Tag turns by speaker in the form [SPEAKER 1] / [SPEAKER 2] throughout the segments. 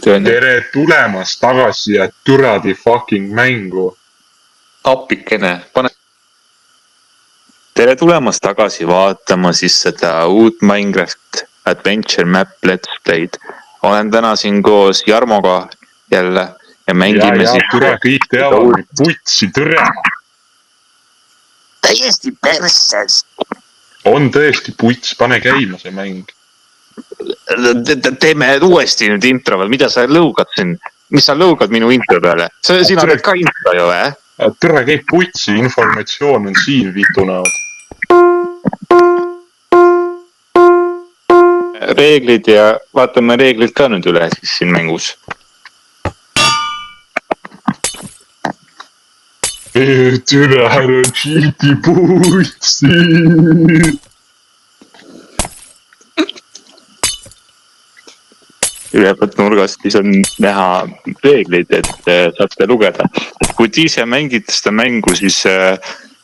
[SPEAKER 1] tere tulemast tagasi ja türadi fucking mängu.
[SPEAKER 2] Appikene, pane. Tere tulemast tagasi vaatama siis seda uut Minecraft Adventure Map Let's Play'd. Olen täna siin koos Jarmoga jälle ja mängime
[SPEAKER 1] ja türa kõik teavad, putsi türa.
[SPEAKER 2] Täiesti perses.
[SPEAKER 1] On tõesti puts, pane käima see mäng.
[SPEAKER 2] Teeme uuesti nüüd intro veel, mida sa lõugad siin? Mis sa lõugad minu intro peale? Sina teed ka intro ju,
[SPEAKER 1] Türa käib putsi, informatsioon on siin vitunevad.
[SPEAKER 2] Reeglid ja vaatame reeglid ka nüüd üle siis siin mängus.
[SPEAKER 1] Türa ära cheati putsi.
[SPEAKER 2] Ülevalt nurgast siis on näha reeglid, et saate lugeda. Kui te ise mängite seda mängu, siis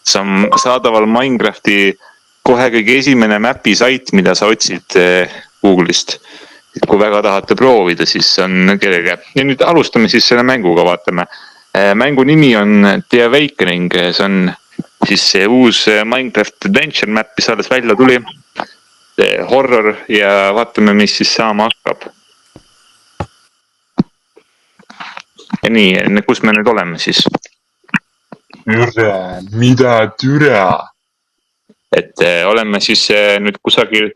[SPEAKER 2] saadaval Minecrafti kohe kõige esimene mapi sait, mida sa otsid Google'ist. Kui väga tahate proovida, siis on kerge. Ja nüüd alustame siis selle mänguga, vaatame. Mängu nimi on The Awakening, see on siis see uus Minecraft Adventure map, mis alles välja tuli. Horror ja vaatame, mis siis saama hakkab. Ja nii, kus me nüüd oleme siis?
[SPEAKER 1] Türa, mida türa?
[SPEAKER 2] Et oleme siis nüüd kusagil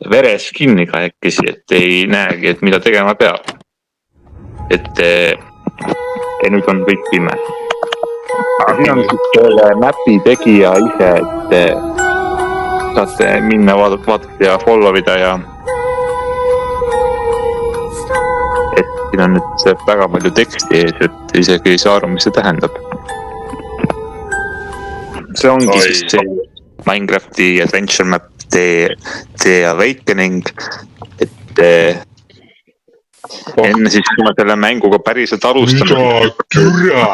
[SPEAKER 2] veres kinni kahekesi, et ei näegi, et mida tegema peab. Et nüüd on kõik pime. Siin on siis selle mapi tegija ise, et saate minna vaadata ja followida ja siin on nüüd väga palju teksti ees, et isegi ei saa aru, mis see tähendab. See ongi siis see Minecrafti Adventure Map The Awakening, et enne siis, kui me selle mänguga päriselt alustame.
[SPEAKER 1] Mida türa?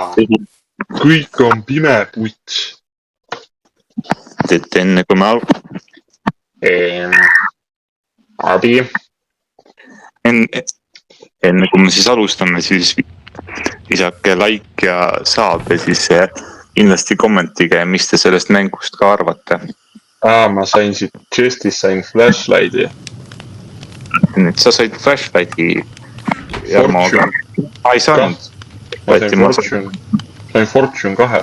[SPEAKER 1] Kõik on pime puts.
[SPEAKER 2] Et enne kui me
[SPEAKER 1] Abi.
[SPEAKER 2] Enne kui me siis alustame, siis visake like ja saab ja siis kindlasti kommentige, mis te sellest mängust ka arvate.
[SPEAKER 1] Ma sain siit chestis, sain flashlighti.
[SPEAKER 2] Nüüd sa said flashlighti Jarmoga. Ei saanud.
[SPEAKER 1] Sain Fortune 2.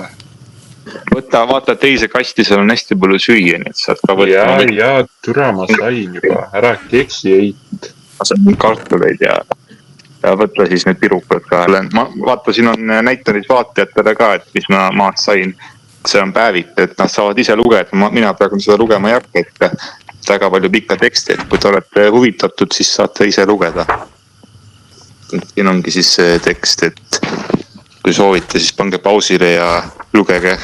[SPEAKER 2] Võta, vaata teise kasti, seal on hästi palju süüa, nii et saad ka võtta.
[SPEAKER 1] Ja türa ma sain juba, ära keksi eit.
[SPEAKER 2] Ma sain kartuleid ja võtta siis need pirukad ka. Vaata, siin on näitanis vaatajatele ka, et mis ma maast sain. See on päevik, et nad saavad ise lugeda. Mina praegu seda lugema ei hakka, et väga palju pikka teksti, et kui te olete huvitatud, siis saate ise lugeda. Siin ongi siis tekst, et kui soovite, siis pange pausile ja lugege.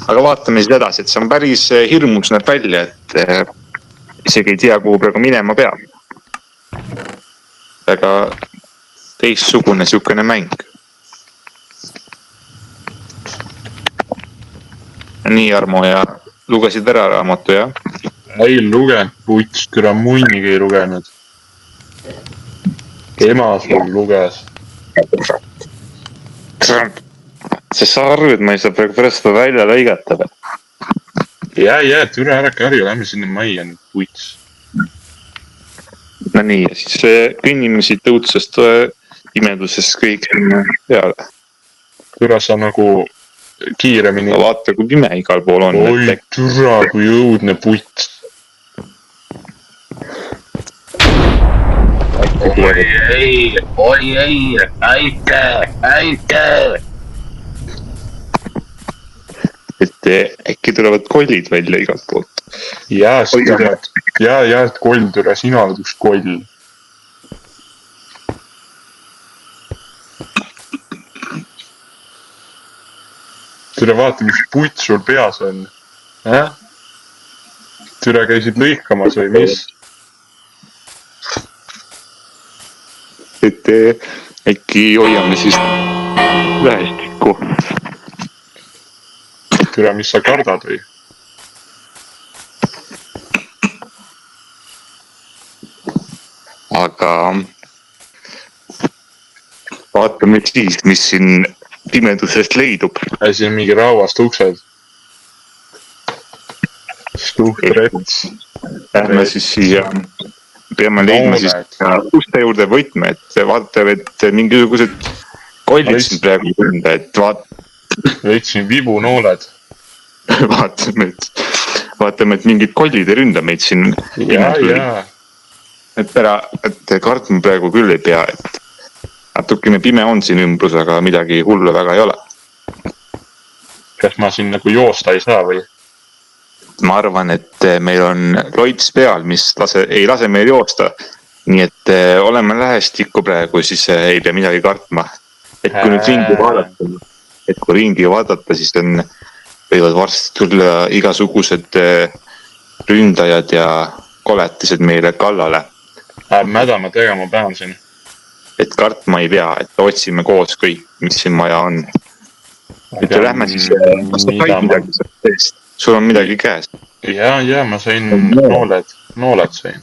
[SPEAKER 2] Aga vaatame siis edasi, et see on päris hirmus näeb välja, et isegi ei tea, kuhu praegu minema peab. Väga teistsugune siukene mäng. Nii, Jarmo, ja lugesid ära raamatu, jah?
[SPEAKER 1] Ei lugenud, puts, türa munnigi ei lugenud. Ema sul luges.
[SPEAKER 2] See sa arvu, et ma ei saa praegu pärast seda välja lõigata.
[SPEAKER 1] Ja, türa ära karju, lähme sinna majja nüüd, puts.
[SPEAKER 2] No nii, ja siis kõnnime siit õudsest imedusest kõik peale.
[SPEAKER 1] Türa sa nagu kiiremini.
[SPEAKER 2] Vaata, kui pime igal pool on.
[SPEAKER 1] Oi, türa, kui õudne puts. Oi ei, äike.
[SPEAKER 2] Et äkki tulevad kollid välja igalt poolt.
[SPEAKER 1] Ja, et koll türa, sina oled üks koll. Türa vaata, mis puts sul peas on. Türa käisid lõikamas või mis?
[SPEAKER 2] Et äkki hoiame siis lähestikku.
[SPEAKER 1] Türa, mis sa kardad või?
[SPEAKER 2] Aga vaatame siis, mis siin pimedusest leidub.
[SPEAKER 1] siin on mingi rauast uksed. Stuhtrets.
[SPEAKER 2] Lähme siis siia, peame leidma siis uste juurde võtme, et vaatame, et mingisugused kollid siin praegu tunda, et
[SPEAKER 1] leidsin vibunooled.
[SPEAKER 2] vaatame, et mingid kollid ei ründa meid siin.
[SPEAKER 1] Jaa.
[SPEAKER 2] et kartma praegu küll ei pea, et natukene pime on siin ümbrus, aga midagi hullu väga ei ole.
[SPEAKER 1] Kas ma siin nagu joosta ei saa või?
[SPEAKER 2] Ma arvan, et meil on loits peal, mis ei lase meil joosta. Nii et oleme lähestikku praegu, siis ei pea midagi kartma. Et kui nüüd ringi vaadata, siis võivad varsti tulla igasugused ründajad ja koletised meile kallale.
[SPEAKER 1] Mäda ma tegema pean siin.
[SPEAKER 2] Et kartma ei pea, et otsime koos kõik, mis siin maja on. Et lähme siis, kas sa said midagi sellest? Sul on midagi käes?
[SPEAKER 1] Jaa, ma sain nooled sain.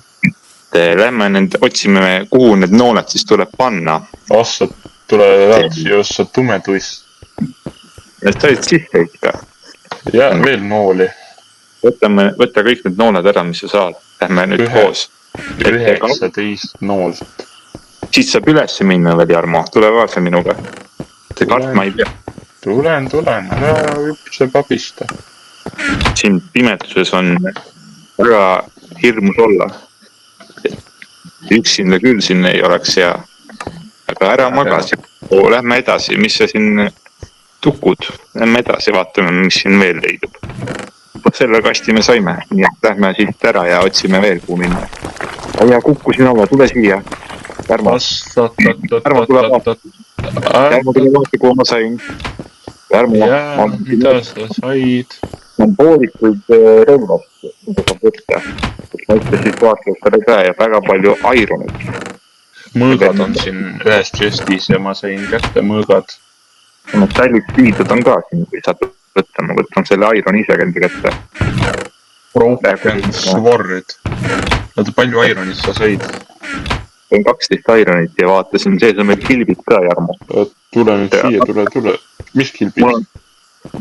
[SPEAKER 2] Lähme otsime, kuhu need nooled siis tuleb panna.
[SPEAKER 1] Ossa tuleb läks, jossa tumetuis.
[SPEAKER 2] Ja sa olid sisse ikka?
[SPEAKER 1] Ja veel nooli.
[SPEAKER 2] Võtta kõik need nooled ära, mis sa saad. Lähme nüüd koos.
[SPEAKER 1] 19 noolt.
[SPEAKER 2] Siis saab üles minna veel, Jarmo. Tule vaasa minuga. Te kartma ei pea.
[SPEAKER 1] Tulen. Ära üpse papista.
[SPEAKER 2] Siin pimetuses on väga hirmus olla. Üksinda küll siin ei oleks hea. Aga ära magasi. Lähme edasi. Mis sa siin tukud? Lähme edasi, vaatame, mis siin veel leidub. Selle kasti me saime. Nii et lähme siit ära ja otsime veel, kuhu minna. Ja kukkusin alla, tule siia. Järmo tule vaata. Järmo tule vaata, kuhu ma sain. Järmo.
[SPEAKER 1] Mida sa said?
[SPEAKER 2] On poolikuid relvast, mida saab võtta. Ma ütlesin vaatlusele ka ja väga palju ironit.
[SPEAKER 1] Mõõgad on siin ühes chestis ja ma sain kätte mõõgad.
[SPEAKER 2] Need sallid piidud on ka siin, kui saad võtta. Ma võtan selle iron ise kendi kätte.
[SPEAKER 1] Broken sword. Palju ironit sa said?
[SPEAKER 2] On 12 ironit ja vaatasin, sees on meil kilbid ka, Jarmo.
[SPEAKER 1] Tule nüüd siia, tule. Mis kilbid?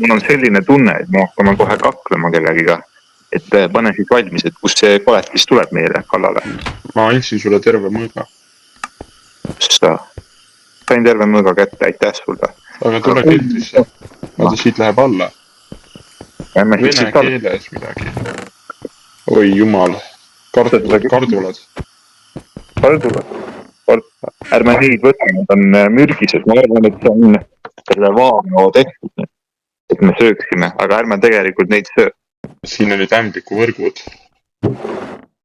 [SPEAKER 2] Mul on selline tunne, et me hakkame kohe kaklema kellegiga. Et pane siis valmis, et kus see koletis tuleb meile kallale.
[SPEAKER 1] Ma andsin sulle terve mõõga.
[SPEAKER 2] Sain terve mõõga kätte, aitäh sulle.
[SPEAKER 1] Aga tule keldrisse. Vaata, siit läheb alla. Vene keeles midagi. Oi jumal. Kardulad.
[SPEAKER 2] Ärme neid võtta, need on mürgised. Ma arvan, et see on selle vaano tehtud. Et me sööksime, aga ärme tegelikult neid söö.
[SPEAKER 1] Siin olid ämbliku võrgud.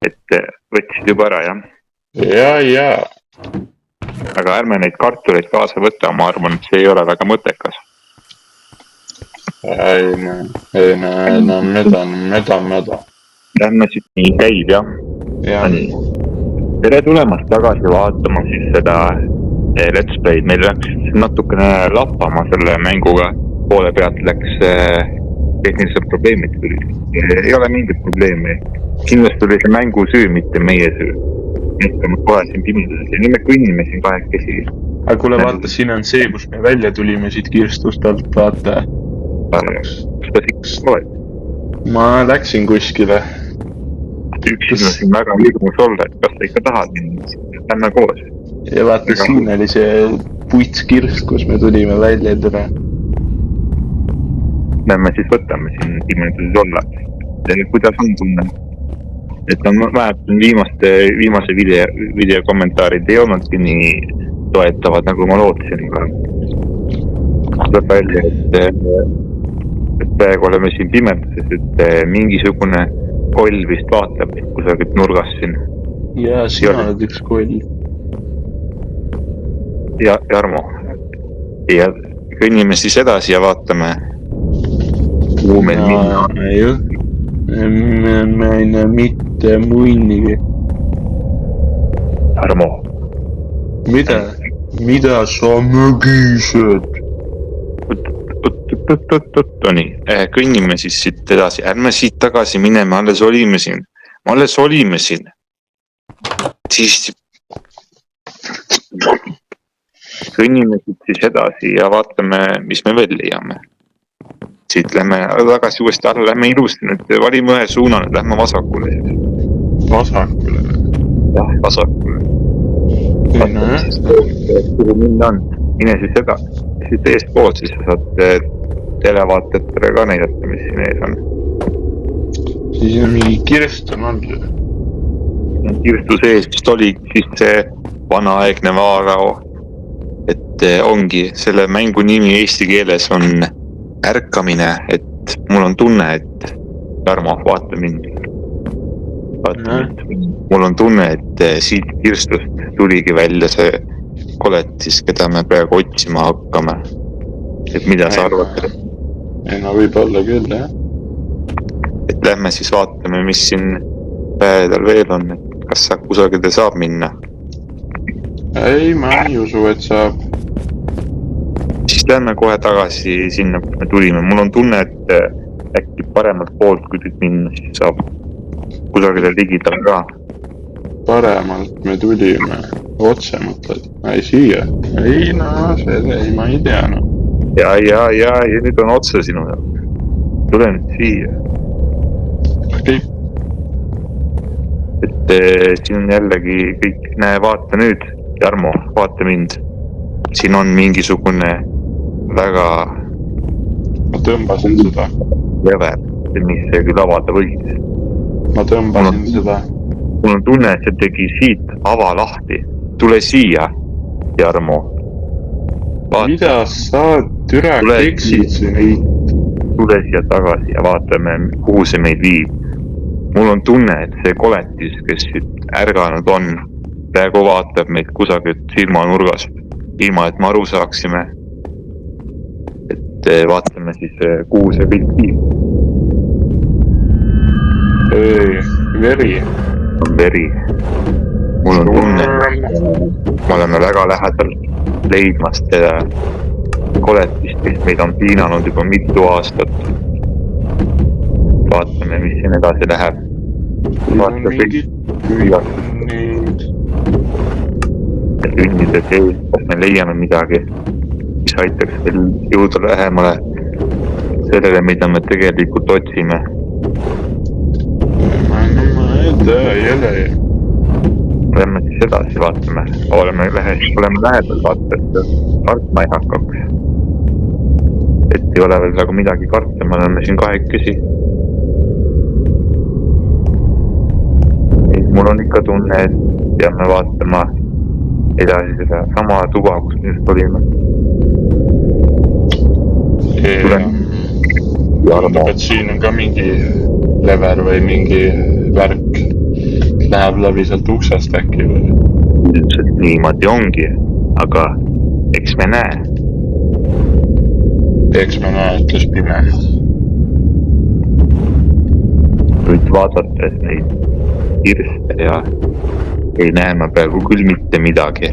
[SPEAKER 2] Et võtsid juba ära, jah?
[SPEAKER 1] Jaa.
[SPEAKER 2] Aga ärme neid kartuleid kaasa võtta, ma arvan, et see ei ole väga mõttekas.
[SPEAKER 1] Ei, meda.
[SPEAKER 2] Lähme siit nii käib, jah?
[SPEAKER 1] Jaa.
[SPEAKER 2] Tere tulemast tagasi vaatama siis seda Let's Play'd. Meil läks natukene lappama selle mänguga. Poole pealt läks tehnilised probleemid. Ei ole mingit probleemi. Kindlasti oli see mängu süü, mitte meie süü. Mõtleme kohe siin pimiduses ja nii me kõnnime siin kahekesi.
[SPEAKER 1] Aga kuule, vaata, siin on see, kus me välja tulime siit kirstustalt, vaata.
[SPEAKER 2] Kas ta siks oled?
[SPEAKER 1] Ma läksin kuskile.
[SPEAKER 2] Üksinda siin väga hirmus olla, et kas ta ikka tahad minna. Lähme koos.
[SPEAKER 1] Ja vaata, siin oli see puitskirst, kus me tulime välja tere.
[SPEAKER 2] Lähme siis võtame siin pimeduses olla. Kuidas on tunne? Et ma vähemalt viimase video kommentaarid ei olnudki nii toetavad, nagu ma lootsin. Tuleb välja, et praegu oleme siin pimeduses, et mingisugune koll vist vaatab kusagilt nurgast siin.
[SPEAKER 1] Jaa, sina oled üks koll.
[SPEAKER 2] Ja Jarmo. Ja kõnnime siis edasi ja vaatame. Kuhu meil minna?
[SPEAKER 1] Ma ei näe mitte munnigi.
[SPEAKER 2] Jarmo.
[SPEAKER 1] Mida sa mögised?
[SPEAKER 2] Nii, kõnnime siis siit edasi. Ärme siit tagasi mineme, alles olime siin. Siis kõnnime siit siis edasi ja vaatame, mis me veel leiame. Siit lähme tagasi uuesti alla, lähme ilusti nüüd, valime ühe suuna, nüüd lähme vasakule siis.
[SPEAKER 1] Vasakule.
[SPEAKER 2] Jah, vasakule.
[SPEAKER 1] Nojah.
[SPEAKER 2] Kuhu minna on, mine siis edasi. Siit eespool siis sa saad televaatajatele ka näidata, mis siin ees on.
[SPEAKER 1] Siis on mingi kirst on olnud.
[SPEAKER 2] Kirstu sees vist oli siis see vanaaegne vaarao. Et ongi, selle mängu nimi eesti keeles on ärkamine, et mul on tunne, et Tarmo, vaata mind. Mul on tunne, et siit kirstust tuligi välja see koletis, keda me praegu otsima hakkame. Et mida sa arvad?
[SPEAKER 1] Ei, no võib olla küll, jah.
[SPEAKER 2] Et lähme siis vaatame, mis siin päevedel veel on, et kas sa kusagile saab minna.
[SPEAKER 1] Ei, ma ei usu, et saab.
[SPEAKER 2] Siis lähme kohe tagasi sinna, kus me tulime. Mul on tunne, et äkki paremalt poolt, kui nüüd minna, siis saab kusagile ligidal ka.
[SPEAKER 1] Paremalt me tulime. Otse mõtled. Ei, siia. Ei, no, ei, ma ei tea, no.
[SPEAKER 2] Ja nüüd on otse sinu. Tule nüüd siia.
[SPEAKER 1] Okei.
[SPEAKER 2] Et siin on jällegi kõik, näe, vaata nüüd, Jarmo, vaata mind. Siin on mingisugune väga
[SPEAKER 1] Ma tõmbasin seda.
[SPEAKER 2] lever, mis see küll avada võis.
[SPEAKER 1] Ma tõmbasin seda.
[SPEAKER 2] Mul on tunne, et see tegi siit ava lahti. Tule siia, Jarmo.
[SPEAKER 1] Mida sa türa keksid siin?
[SPEAKER 2] Tule siia tagasi ja vaatame, kuhu see meid viib. Mul on tunne, et see koletis, kes siit ärganud on, praegu vaatab meid kusagilt silmanurgast, ilma et me aru saaksime. Et vaatame siis, kuhu see kõik viib.
[SPEAKER 1] Veri.
[SPEAKER 2] On veri. Mul on tunne, et me oleme väga lähedal leidmast seda koletist, kes meid on piinanud juba mitu aastat. Vaatame, mis siin edasi läheb. Vaatame kõik nüüd. Tünnide sees, kas me leiame midagi, mis aitaks veel jõuda lähemale sellele, mida me tegelikult otsime.
[SPEAKER 1] Ma ei tea, ei ole.
[SPEAKER 2] Lähme siis edasi, vaatame. Oleme lähedal, vaata, et kartma ei hakkaks. Et ei ole veel nagu midagi karta, me oleme siin kahekesi. Mul on ikka tunne, et peame vaatama edasi seda sama tuba, kus me just olime.
[SPEAKER 1] Tundub, et siin on ka mingi lever või mingi värk. Läheb läbi sealt uksest äkki või?
[SPEAKER 2] Üldiselt niimoodi ongi, aga eks me näe.
[SPEAKER 1] Eks me näe, ütles pime.
[SPEAKER 2] Nüüd vaadates neid kirste ja ei näe me praegu küll mitte midagi.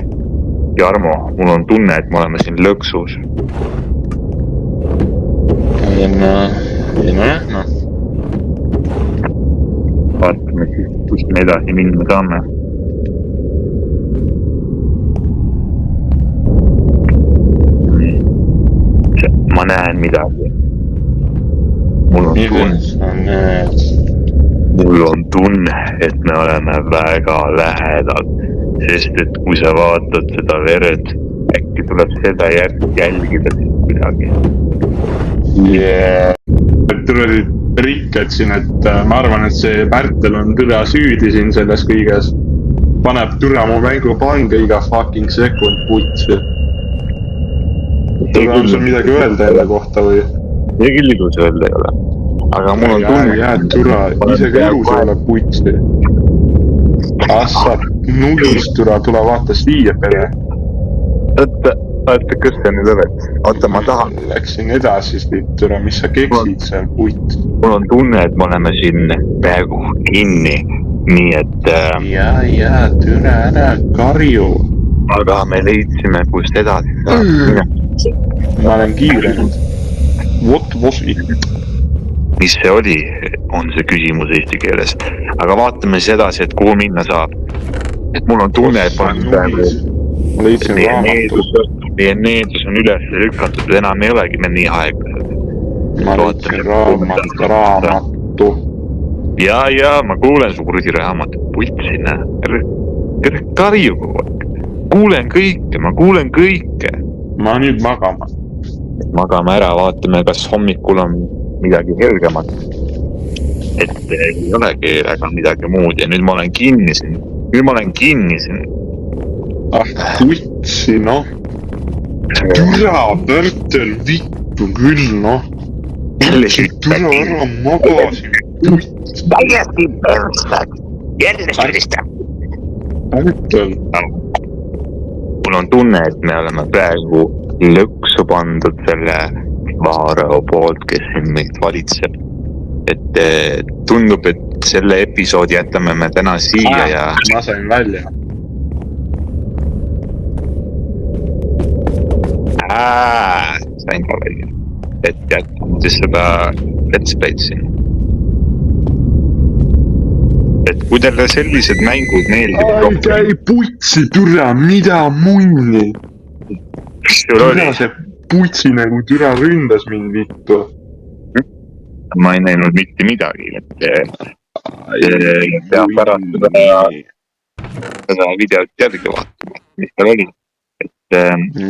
[SPEAKER 2] Jarmo, mul on tunne, et me oleme siin lõksus.
[SPEAKER 1] Ei nojah, no.
[SPEAKER 2] Vaatame siis, kus me edasi minna saame. Ma näen midagi. Mul on tunne, et me oleme väga lähedal, sest et kui sa vaatad seda verd, äkki tuleb seda jälgida siis kuidagi.
[SPEAKER 1] Tulid rikkad siin, et ma arvan, et see Pärtel on türa süüdi siin selles kõiges. Paneb türa mu mängu panga iga fucking sekund putsi. Tuleb sul midagi öelda enda kohta või?
[SPEAKER 2] See küll ilus öelda ei ole. Aga mul on tunne...
[SPEAKER 1] Jääd türa, isegi ilus ei ole putsi. Assad nullist türa, tule vaata siia pere.
[SPEAKER 2] Vaata, kus sa nüüd oled? Oota, ma tahan.
[SPEAKER 1] Läksin edasi siit türa, mis sa keksid seal putt?
[SPEAKER 2] Mul on tunne, et me oleme siin praegu kinni, nii et...
[SPEAKER 1] Ja, türa ära karju.
[SPEAKER 2] Aga me leidsime, kust edasi saab.
[SPEAKER 1] Ma olen kiire nüüd. What was it?
[SPEAKER 2] Mis see oli, on see küsimus eesti keeles. Aga vaatame siis edasi, et kuhu minna saab. Et mul on tunne, et ma olen praegu...
[SPEAKER 1] Ma leidsin raamatu.
[SPEAKER 2] meie needus on üles lükatud, enam ei olegi me nii aeglased.
[SPEAKER 1] ma leidsin raamatu.
[SPEAKER 2] ja ma kuulen su kuradi raamatut, putsi näe. Tere karju kogu aeg. Ma kuulen kõike.
[SPEAKER 1] Ma nüüd magama.
[SPEAKER 2] Magame ära, vaatame, kas hommikul on midagi helgemat. Et ei olegi väga midagi muud ja nüüd ma olen kinni siin.
[SPEAKER 1] Putsi, noh. Türa, Pärtel, vittu küll, noh. Türa ära magasin.
[SPEAKER 2] Täiesti perstad. Jälle süüdistab.
[SPEAKER 1] Pärtel.
[SPEAKER 2] Mul on tunne, et me oleme praegu lõksu pandud selle Vaarao poolt, kes siin meid valitseb. Et tundub, et selle episoodi jätame me täna siia ja...
[SPEAKER 1] Ma sain välja.
[SPEAKER 2] Sain ka välja. Et jätame siis seda let's play'd siin. Et kui teile sellised mängud meeldib...
[SPEAKER 1] Ai, putsi, türa, mida munni? Türa see putsi nagu türa ründas mind vittu.
[SPEAKER 2] Ma ei näinud mitte midagi, et peab pärast seda videot järgi vaatama, mis tal oli. Et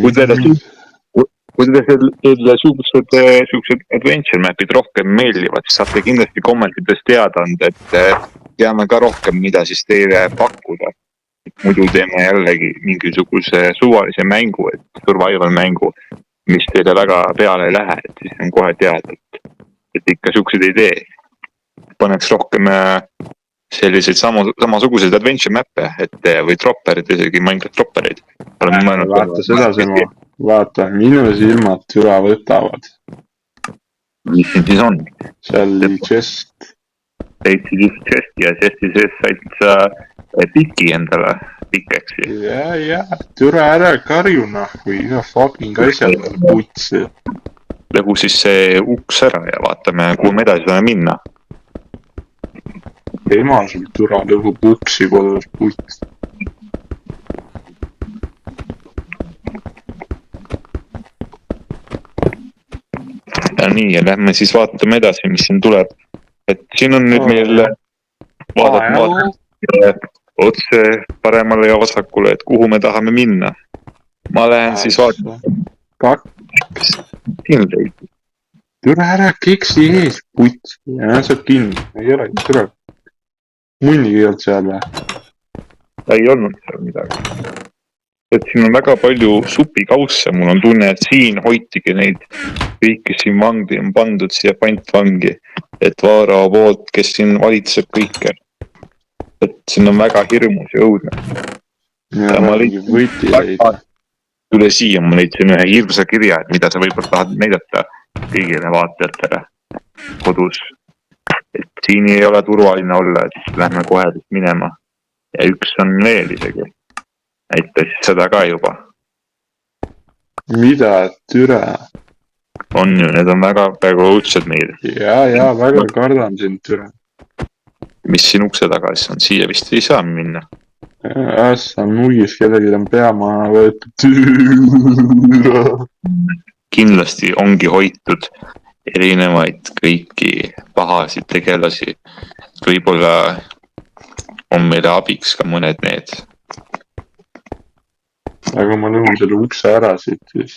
[SPEAKER 2] kui teile sellised adventure map'id rohkem meeldivad, siis saate kindlasti kommentides teada anda, et teame ka rohkem, mida siis teile pakkuda. Muidu teeme jällegi mingisuguse suvalise mängu, et survival mängu, mis teile väga peale ei lähe, et siis on kohe teada, et ikka siukseid ei tee. Paneks rohkem selliseid samasuguseid adventure map'e, et või dropperid, isegi Minecraft dropperid.
[SPEAKER 1] Vaata seda sõna, vaata, minu silmad türa võtavad.
[SPEAKER 2] Mis siin siis on?
[SPEAKER 1] Seal oli chest.
[SPEAKER 2] Leidsid just chesti ja chesti sees said sa piki endale pikeksi.
[SPEAKER 1] Ja, türa ära karjuna, kui fucking asjad on putsi.
[SPEAKER 2] Lõhu siis see uks ära ja vaatame, kuhu me edasi saame minna.
[SPEAKER 1] Ema sul türa lõhu uksi kodus putsi.
[SPEAKER 2] Ja nii, ja lähme siis vaatame edasi, mis siin tuleb. Et siin on nüüd meil vaadata otse paremale ja vasakule, et kuhu me tahame minna. Ma lähen siis vaatama.
[SPEAKER 1] Türa ära keksi ees, puts. Ja saab kinni. Ei ole, türa. Munnigi ei olnud seal või?
[SPEAKER 2] Ei olnud seal midagi. Et siin on väga palju supikausse. Mul on tunne, et siin hoitigi neid kõiki siin vangi on pandud siia pantvangi. Et Vaarao poolt, kes siin valitseb kõike. Et siin on väga hirmus ja õudne.
[SPEAKER 1] Ja ma võiti leida.
[SPEAKER 2] Üle siia ma leidsin ühe hirmsa kirja, et mida sa võib-olla tahad näidata kõigile vaatajatele kodus. Et siin ei ole turvaline olla, et lähme kohe minema. Ja üks on veel isegi. Näita siis seda ka juba.
[SPEAKER 1] Mida, türa?
[SPEAKER 2] On ju, need on väga õudsed meil.
[SPEAKER 1] Ja, väga kardan sind, türa.
[SPEAKER 2] Mis siin ukse taga siis on? Siia vist ei saa minna.
[SPEAKER 1] Ässa nuigis, kellelgi on pea maha võetud. Türa.
[SPEAKER 2] Kindlasti ongi hoitud erinevaid kõiki pahasid tegelasi. Võib-olla on meile abiks ka mõned need. Aga
[SPEAKER 1] ma lõhun selle ukse ära siit siis.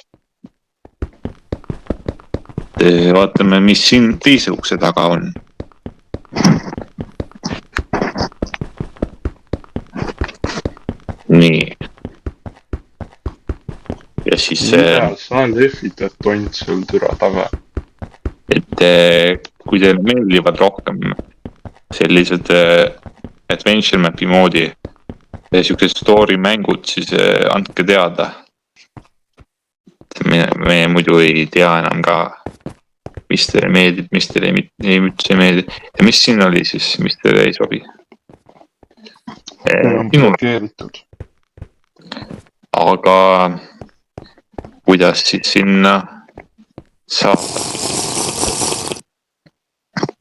[SPEAKER 2] Vaatame, mis siin teise ukse taga on. Nii. Ja siis...
[SPEAKER 1] Mida sa lehvitad tont sul türa taga?
[SPEAKER 2] Et kui teil meeldivad rohkem sellised adventure map'i moodi siuksed story mängud, siis andke teada. Me muidu ei tea enam ka, mis teile meeldib, mis teile ei meeldib. Ja mis siin oli siis, mis teile ei sobi?
[SPEAKER 1] Blokeeritud.
[SPEAKER 2] Aga kuidas siis sinna saab?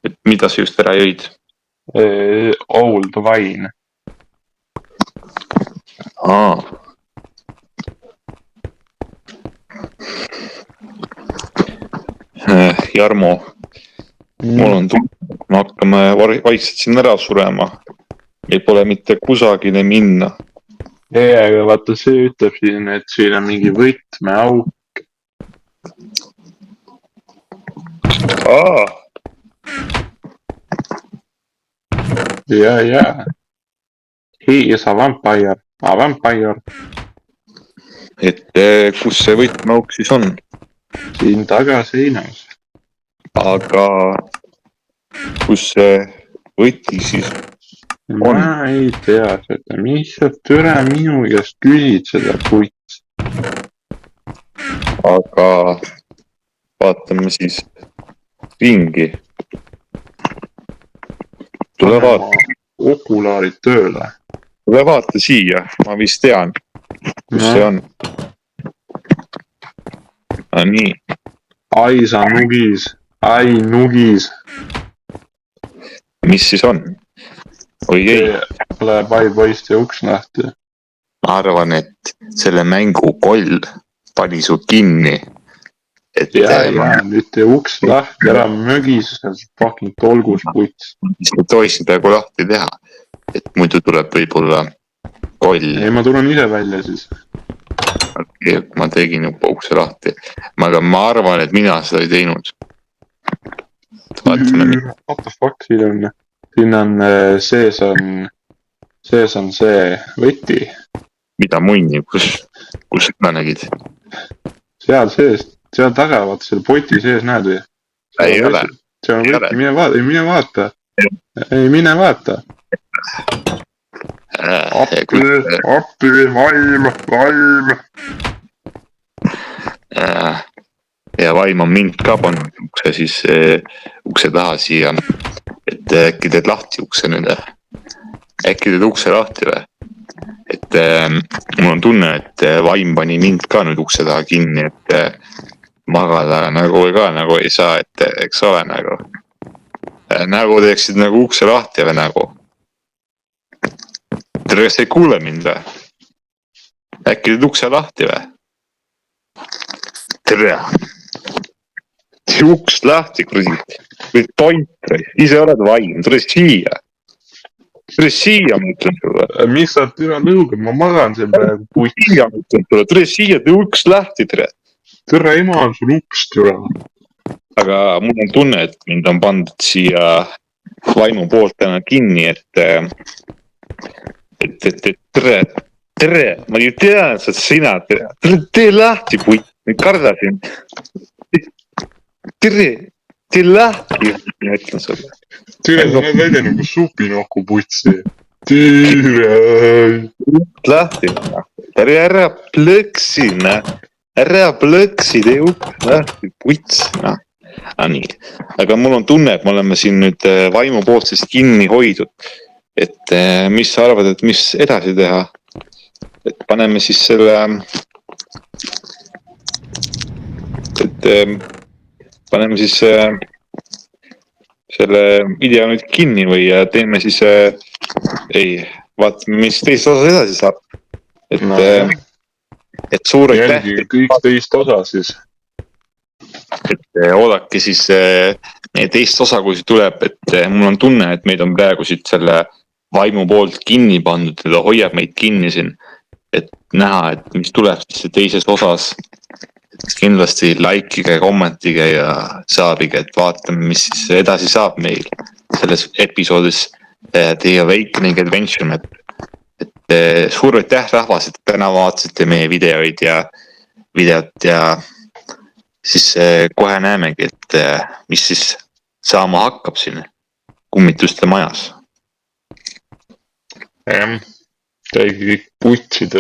[SPEAKER 2] Et mida sa just ära jõid?
[SPEAKER 1] Old wine.
[SPEAKER 2] Jarmo, mul on tunne, et me hakkame vaikselt siin ära surema. Meil pole mitte kusagile minna.
[SPEAKER 1] Aga vaata, see ütleb siin, et siin on mingi võtmeauk. Ja. He is a vampire.
[SPEAKER 2] Et kus see võtmeauk siis on?
[SPEAKER 1] Siin taga seinas.
[SPEAKER 2] Aga kus see võti siis on?
[SPEAKER 1] Ma ei tea seda, mis sa türa minu käest küsid seda puits.
[SPEAKER 2] Aga vaatame siis ringi. Tule vaata.
[SPEAKER 1] Okulaarid tööle.
[SPEAKER 2] Tule vaata siia, ma vist tean, kus see on. Nii.
[SPEAKER 1] Ai sa nugis, ai nugis.
[SPEAKER 2] Mis siis on? Oi ei.
[SPEAKER 1] Läheb ai poiste uks lahti.
[SPEAKER 2] Ma arvan, et selle mängu koll pani su kinni. Et
[SPEAKER 1] nüüd tee uks lahti, ära mögis, fucking tolgus puits.
[SPEAKER 2] Ma tohisin praegu lahti teha, et muidu tuleb võib-olla koll.
[SPEAKER 1] Ei, ma tulen ise välja siis.
[SPEAKER 2] Ma tegin juba ukse lahti. Aga ma arvan, et mina seda ei teinud.
[SPEAKER 1] What the fuck siin on sees on see võti.
[SPEAKER 2] Mida munni, kus seda nägid?
[SPEAKER 1] Seal sees, seal taga, vaata selle poti sees näed või?
[SPEAKER 2] Ei ole.
[SPEAKER 1] See on võti, mine vaata. Ei, mine vaata. Appi, vaim.
[SPEAKER 2] Ja vaim on mind ka pannud ukse taha siia, et äkki teed lahti ukse nüüd. Äkki teed ukse lahti või? Et mul on tunne, et vaim pani mind ka nüüd ukse taha kinni, et magada nagu ei saa, et eks ole nagu teeksid nagu ukse lahti või nagu. Tere, kas ei kuule mind või? Äkki teed ukse lahti või? Tere. Tee uks lahti, kuradi. Või tont, ise oled vaim, tule siia. Tule siia, ma ütlen sulle.
[SPEAKER 1] Mis sa türa nõugad, ma magan seal praegu puits.
[SPEAKER 2] Tule siia, tee uks lahti, tere.
[SPEAKER 1] Türa ema on sul uks, türa.
[SPEAKER 2] Aga mul on tunne, et mind on pandud siia vaimu poolt täna kinni, et tere, ma ju tean, et sina, tere, tee lahti, puit, nüüd karda siin. Tere, tee lahti, ma ütlen sulle.
[SPEAKER 1] Tere, sa näed välja nagu supinohku putsi. Tere.
[SPEAKER 2] Lahti, tere, ära plõksi, tee uks lahti, puits, nii. Aga mul on tunne, et me oleme siin nüüd vaimu poolt siis kinni hoidud. Et mis sa arvad, et mis edasi teha? Et paneme siis selle video nüüd kinni või teeme siis vaatame, mis teist osas edasi saab. Et suur aitäh.
[SPEAKER 1] Jälgi kõik teist osa siis.
[SPEAKER 2] Et oodake siis meie teist osa, kui see tuleb, et mul on tunne, et meid on praegu siit selle vaimu poolt kinni pandud, ta hoiab meid kinni siin, et näha, et mis tuleb siis teises osas. Et kindlasti likeige, kommentige ja saabige, et vaatame, mis siis edasi saab meil selles episoodis The Awakening Adventure Map. Et suur aitäh rahvas, et täna vaatasite meie videot ja siis kohe näemegi, et mis siis saama hakkab siin kummituste majas.
[SPEAKER 1] Käige kõik putsid.